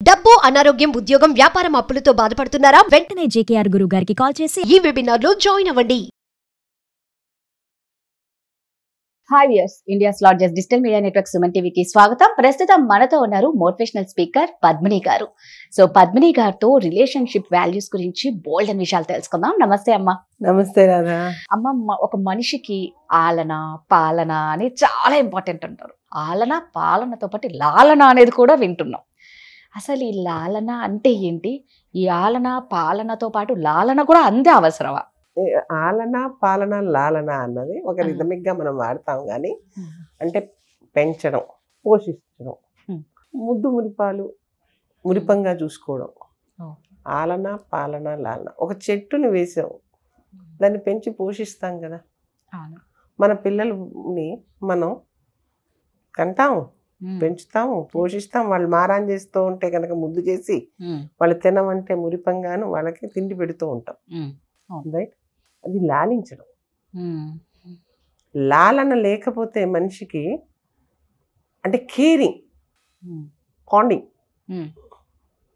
డబ్బు, అనారోగ్యం, ఉద్యోగం, వ్యాపారం అప్పులతో బాధపడుతున్నారా? వెంటనే జేకేఆర్ గురువు గారికి కాల్ చేసి ఈ వెబినార్ లో జాయిన్ అవ్వండి. Hi viewers, India's largest digital media network Suman టీవీకి స్వాగతం. ప్రస్తుతం మనతో ఉన్నారు మోటివేషనల్ స్పీకర్ పద్మిని గారు. సో పద్మిని గారితో రిలేషన్షిప్ వాల్యూస్ గురించి బోల్డ్ అని విషయాలు తెలుసుకుందాం. నమస్తే అమ్మ. నమస్తే రాధా. అమ్మ, ఒక మనిషికి ఆలన పాలన అని చాలా ఇంపార్టెంట్ అంటారు. ఆలన పాలనతో పాటు లాలన అనేది కూడా వింటున్నాం. అసలు ఈ లాలన అంటే ఏంటి? ఈ ఆలన పాలనతో పాటు లాలన కూడా అంతే అవసరమా? ఆలన పాలన లాలన అన్నది ఒక రిథమిక్ గా మనం వాడతాం కానీ అంటే పెంచడం, పోషించడం, ముద్దు మురిపాలు మురిపంగా చూసుకోవడం. ఆలన పాలన లాలన. ఒక చెట్టుని వేసాం, దాన్ని పెంచి పోషిస్తాం కదా. మన పిల్లల్ని మనం కంటాము, పెంచుతాము, పోషిస్తాం. వాళ్ళు మారాన్ చేస్తూ ఉంటే కనుక ముద్దు చేసి వాళ్ళు తినమంటే మురిపంగాను వాళ్ళకి తిండి పెడుతూ ఉంటాం. రైట్? అది లాలించడం. లాలన లేకపోతే మనిషికి అంటే కేరింగ్, బాండింగ్,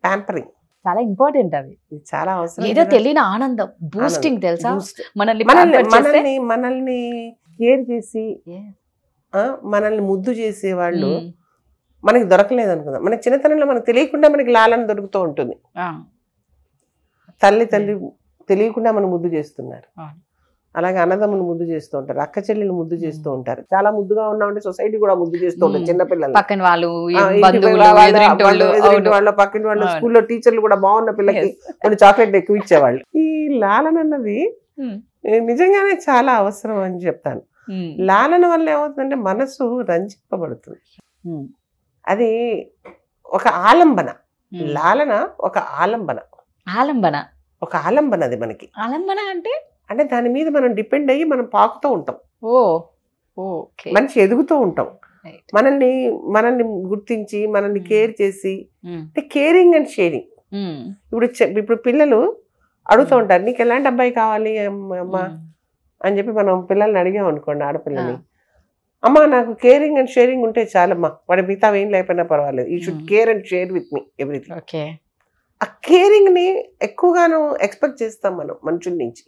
ప్యాంపరింగ్ చాలా ఇంపార్టెంట్. అవి చాలా అవసరం. ఏదో తెలియని ఆనందం, బూస్టింగ్ తెలుసా? మనల్ని కేర్ చేసి మనల్ని ముద్దు చేసే వాళ్ళు మనకి దొరకలేదు అనుకుందాం. మనకి చిన్నతనంలో మనకు తెలియకుండా మనకి లాలన దొరుకుతూ ఉంటుంది. తల్లి తెలియకుండా మనం ముద్దు చేస్తున్నారు. అలాగే అన్నదమ్ములు ముద్దు చేస్తూ ఉంటారు, అక్క చెల్లెలు ముద్దు చేస్తూ ఉంటారు. చాలా ముద్దుగా ఉన్నామంటే సొసైటీ కూడా ముద్దు చేస్తూ ఉంటారు. చిన్నపిల్లలు, పక్కన వాళ్ళు, పక్కన వాళ్ళు, స్కూల్లో టీచర్లు కూడా బాగున్న పిల్లకి కొన్ని చాక్లెట్ ఎక్కువ ఇచ్చేవాళ్ళు. ఈ లాలన అన్నది నిజంగానే చాలా అవసరం అని చెప్తాను. లాలన వల్ల ఏమవుతుందంటే మనసు రంజింపబడుతుంది. అది ఒక ఆలంబన. లాలన ఒక ఆలంబన. ఒక ఆలంబన. అది మనకి ఆలంబన అంటే దాని మీద మనం డిపెండ్ అయ్యి మనం పాకుతూ ఉంటాం. మనిషి ఎదుగుతూ ఉంటాం. మనల్ని గుర్తించి మనల్ని కేర్ చేసి, అంటే కేరింగ్ అండ్ షేరింగ్. ఇప్పుడు పిల్లలు అడుగుతూ ఉంటారు, నీకు ఎలాంటి అబ్బాయి కావాలి అమ్మా అని చెప్పి మనం పిల్లల్ని అడిగాం అనుకోండి, ఆడపిల్లని, అమ్మా నాకు కేరింగ్ అండ్ షేరింగ్ ఉంటే చాలమ్మా, వాడి మిగతా ఏం లేకపోయినా పర్వాలేదు, you should care and share with me everything. ఆ కేరింగ్ ని ఎక్కువగాను ఎక్స్పెక్ట్ చేస్తాం మనం మనుషుల నుంచి.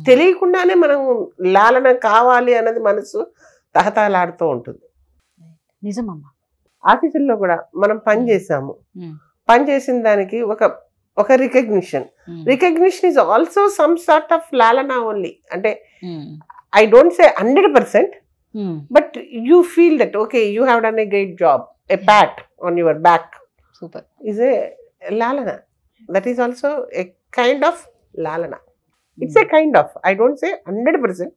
తెలియకుండానే మనం లాలన కావాలి అన్నది మనసు తహతహలాడుతూ ఉంటుంది. నిజమమ్మా. ఆఫీసుల్లో కూడా మనం పని చేసాము, పని చేసిన దానికి ఒక recognition is also some sort of లాలన ఓన్లీ. అంటే I don't say 100%, but you feel that okay you have done a great job, a pat on your back is a lalana. That is also a kind of lalana. It's a kind of, I don't say 100%,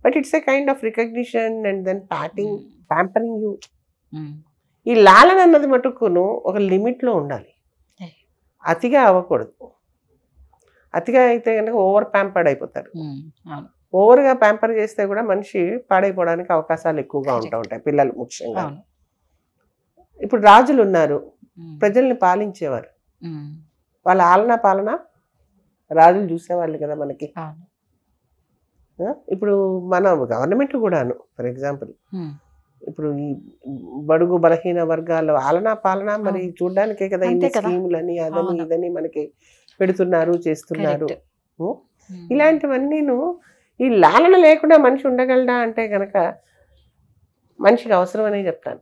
but it's a kind of recognition and then patting, pampering you. ఈ లాలన అన్నది మటుకును ఒక లిమిట్లో ఉండాలి, అతిగా అవ్వకూడదు. అతిగా అయితే కనుక over pampered అయిపోతారు. ఓవర్గా ప్యాంపర్ చేస్తే కూడా మనిషి పాడైపోవడానికి అవకాశాలు ఎక్కువగా ఉంటాయి, పిల్లలు ముఖ్యంగా. ఇప్పుడు రాజులు ఉన్నారు, ప్రజల్ని పాలించేవారు. వాళ్ళ ఆలన పాలన రాజులు చూసేవాళ్ళు కదా మనకి. ఇప్పుడు మన గవర్నమెంట్ కూడాను ఫర్ ఎగ్జాంపుల్ ఇప్పుడు ఈ బడుగు బలహీన వర్గాల ఆలన పాలన మరి చూడడానికే కదా ఇన్ని స్కీములని అదని ఇదని మనకి పెడుతున్నారు, చేస్తున్నారు. ఇలాంటివన్నీను ఈ లాలన లేకుండా మనిషి ఉండగలడా అంటే కనుక మనిషికి అవసరం అనే చెప్తాను.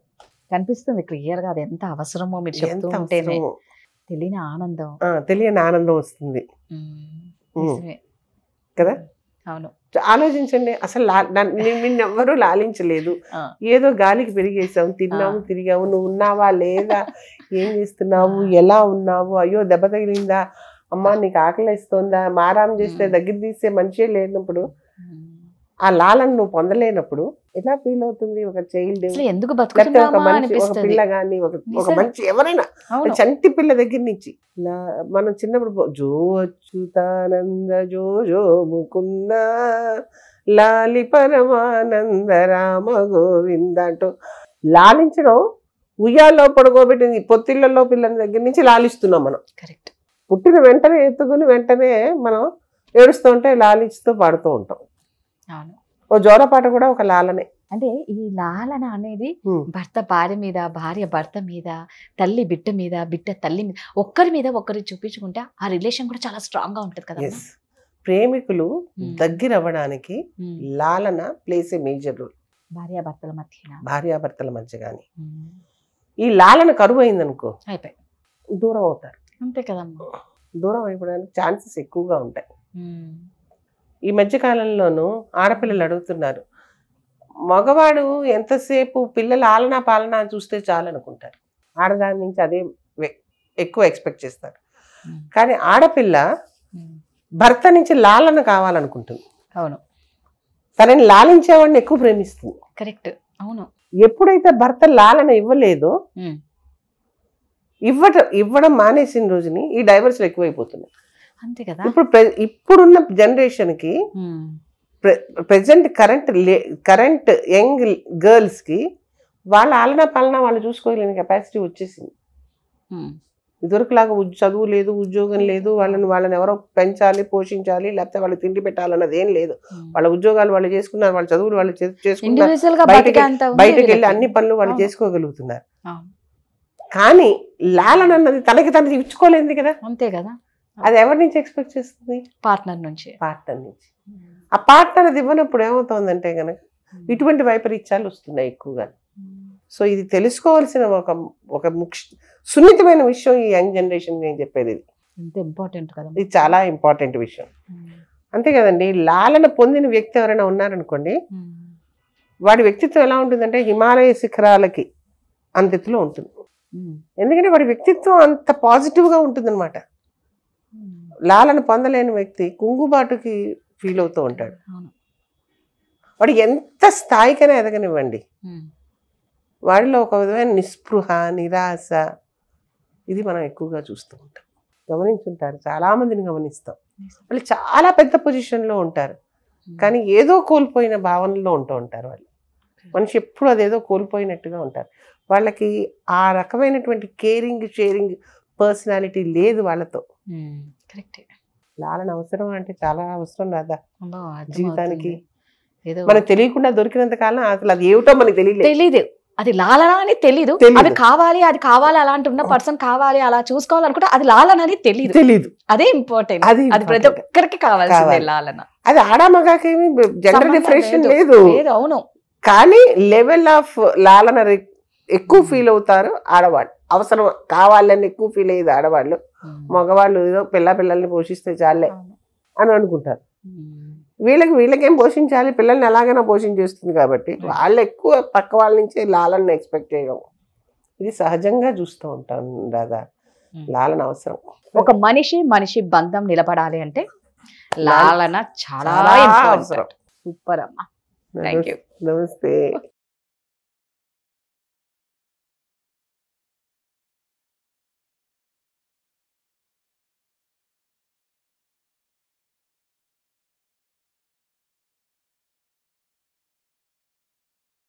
కనిపిస్తుంది క్లియర్ గా అది ఎంత అవసరమో మీరు చెప్తూ ఉంటేనే. తెలియని ఆనందం వస్తుంది కదా. అవును, ఆలోచించండి. అసలు నిన్నెవ్వరూ లాలించలేదు, ఏదో గాలికి పెరిగేసావు, తిన్నాము, తిరిగావు, నువ్వు ఉన్నావా లేదా, ఏం చేస్తున్నావు, ఎలా ఉన్నావు, అయ్యో దెబ్బ తగిలిందా, అమ్మా నీకు ఆకలి వేస్తుందా, మారాం చేస్తే దగ్గర తీసే మనిషే లేనప్పుడు, ఆ లాలను నువ్వు పొందలేనప్పుడు ఎలా ఫీల్ అవుతుంది ఒక చైల్డ్? లేకపోతే ఒక మనిషి, ఒక పిల్ల గాని, ఒక మనిషి ఎవరైనా, చంటి పిల్ల దగ్గర నుంచి. మనం చిన్నప్పుడు జో అచ్యుతానంద జో జో ముకుంద లాలి పరమానంద రామ గోవింద అంటూ లాలించడం. ఉయ్యాల్లో పడుకోబెట్టింది పొత్తిళ్లలో పిల్లల దగ్గర నుంచి లాలిస్తున్నాం మనం. కరెక్ట్. పుట్టిన వెంటనే ఎత్తుకుని వెంటనే మనం ఏడుస్తూ ఉంటే లాలిస్తూ పాడుతూ ఉంటాం. ఓ జోరపాట కూడా ఒక లాలనే. అంటే ఈ లాలన అనేది Hmm. భర్త భార్య మీద, భార్య భర్త మీద, తల్లి బిడ్డ మీద, బిడ్డ తల్లి మీద, ఒక్కరి మీద ఒక్కరి చూపించుకుంటే ఆ రిలేషన్ కూడా చాలా స్ట్రాంగ్ గా ఉంటది కదా. ఎస్, ప్రేమికులు Hmm. దగ్గర అవ్వడానికి లాలన ప్లేస్ ఏ మేజర్ రోల్. భార్య భర్తల మధ్య భార్యాభర్తల మధ్య కానీ ఈ లాలన కరువు అయిందనుకో అయిపోయి దూరం అవుతారు. అంతే కదమ్మా. దూరం అయిపోవడానికి ఛాన్సెస్ ఎక్కువగా ఉంటాయి. ఈ మధ్య కాలంలోనూ ఆడపిల్లలు అడుగుతున్నారు, మగవాడు ఎంతసేపు పిల్లల ఆలనా పాలనా చూస్తే చాలనుకుంటారు, ఆడదాని నుంచి అదే ఎక్కువ ఎక్స్పెక్ట్ చేస్తారు. కానీ ఆడపిల్ల భర్త నుంచి లాలన కావాలనుకుంటుంది. అవును, తనని లాలించేవాడిని ఎక్కువ ప్రేమిస్తుంది. కరెక్ట్. అవును. ఎప్పుడైతే భర్త లాలన ఇవ్వలేదో, ఇవ్వడం మానేసిన రోజుని ఈ డైవర్స్లు ఎక్కువైపోతున్నాయి. అంతే కదా. ఇప్పుడున్న జనరేషన్ కి ప్రెసెంట్ కరెంట్ యంగ్ గర్ల్స్ కి వాళ్ళ ఆలనా పాలన వాళ్ళు చూసుకోలేని కెపాసిటీ వచ్చేసింది. ఇదివరకులాగా చదువు లేదు, ఉద్యోగం లేదు, వాళ్ళని ఎవరో పెంచాలి, పోషించాలి, లేకపోతే వాళ్ళు తిండి పెట్టాలన్నది ఏం లేదు. వాళ్ళ ఉద్యోగాలు వాళ్ళు చేసుకున్నారు, వాళ్ళ చదువులు వాళ్ళు చేసుకున్నారు, బయటకు వెళ్ళి అన్ని పనులు వాళ్ళు చేసుకోగలుగుతున్నారు. కానీ లాలన అన్నది తనకి తనది ఇచ్చుకోలేదు కదా. అంతే కదా. అది ఎవరి నుంచి ఎక్స్పెక్ట్ చేస్తుంది? పార్ట్నర్ నుంచి. ఆ పార్ట్నర్ అది ఇవ్వనప్పుడు ఏమవుతుందంటే కనుక ఇటువంటి వైపరీత్యాలు వస్తున్నాయి ఎక్కువగా. సో ఇది తెలుసుకోవాల్సిన ఒక సున్నితమైన విషయం ఈ యంగ్ జనరేషన్ నేను చెప్పేది. ఇది ఇంపార్టెంట్ కదా, ఇది చాలా ఇంపార్టెంట్ విషయం. అంతే కదండి. లాలన పొందిన వ్యక్తి ఎవరైనా ఉన్నారనుకోండి, వాడి వ్యక్తిత్వం ఎలా ఉంటుందంటే హిమాలయ శిఖరాలకి అంతెత్తులో ఉంటుంది. ఎందుకంటే వాడి వ్యక్తిత్వం అంత పాజిటివ్ గా ఉంటుంది అనమాట. లాలన పొందలేని వ్యక్తి కుంగుబాటుకి ఫీల్ అవుతూ ఉంటాడు. వాడు ఎంత స్థాయికైనా ఎదగనివ్వండి, వాడిలో ఒక విధమైన నిస్పృహ, నిరాశ, ఇది మనం ఎక్కువగా చూస్తూ ఉంటాం. గమనించుంటారు, చాలా మందిని గమనిస్తాం. వాళ్ళు చాలా పెద్ద పొజిషన్లో ఉంటారు, కానీ ఏదో కోల్పోయిన భావనలో ఉంటూ ఉంటారు. వాళ్ళు మనిషి ఎప్పుడు అదేదో కోల్పోయినట్టుగా ఉంటారు. వాళ్ళకి ఆ రకమైనటువంటి కేరింగ్, షేరింగ్ పర్సనాలిటీ లేదు వాళ్ళతో. లాలన అవసరం అంటే చాలా అవసరం రాదా జీవితానికి. మనకు తెలియకుండా దొరికినంత కాలం అసలు అది ఏమిటో మనకి తెలియదు. అది లాలన అని తెలీదు. అది కావాలి అలాంటి ఉన్న పర్సన్ కావాలి, అలా చూసుకోవాలనుకుంటే అది లాలన అని తెలీదు. అదే ఇంపార్టెంట్. అది ప్రతి ఒక్కరికి కావాల్సిందే లాలన. అది ఆడ మగాకేమి జెండర్ డిఫరెన్షన్ లేదు. అవును. కానీ లెవెల్ ఆఫ్ లాలన ఎక్కువ ఫీల్ అవుతారు ఆడవాళ్ళు. అవసరం కావాలని ఎక్కువ ఫీల్ అయ్యేది ఆడవాళ్ళు. మగవాళ్ళు ఏదో పిల్లల్ని పోషిస్తే చాలే అని అనుకుంటారు. వీళ్ళకేం పోషించాలి, పిల్లల్ని ఎలాగైనా పోషించేస్తుంది కాబట్టి వాళ్ళు ఎక్కువ పక్క వాళ్ళ నుంచే లాలన ఎక్స్పెక్ట్ చేయడం, ఇది సహజంగా చూస్తూ ఉంటాం రాదా. లాలన అవసరం. ఒక మనిషి బంధం నిలబడాలి అంటే లాలన చాలా అవసరం. సూపర్ అమ్మా. Thank you. నమస్తే.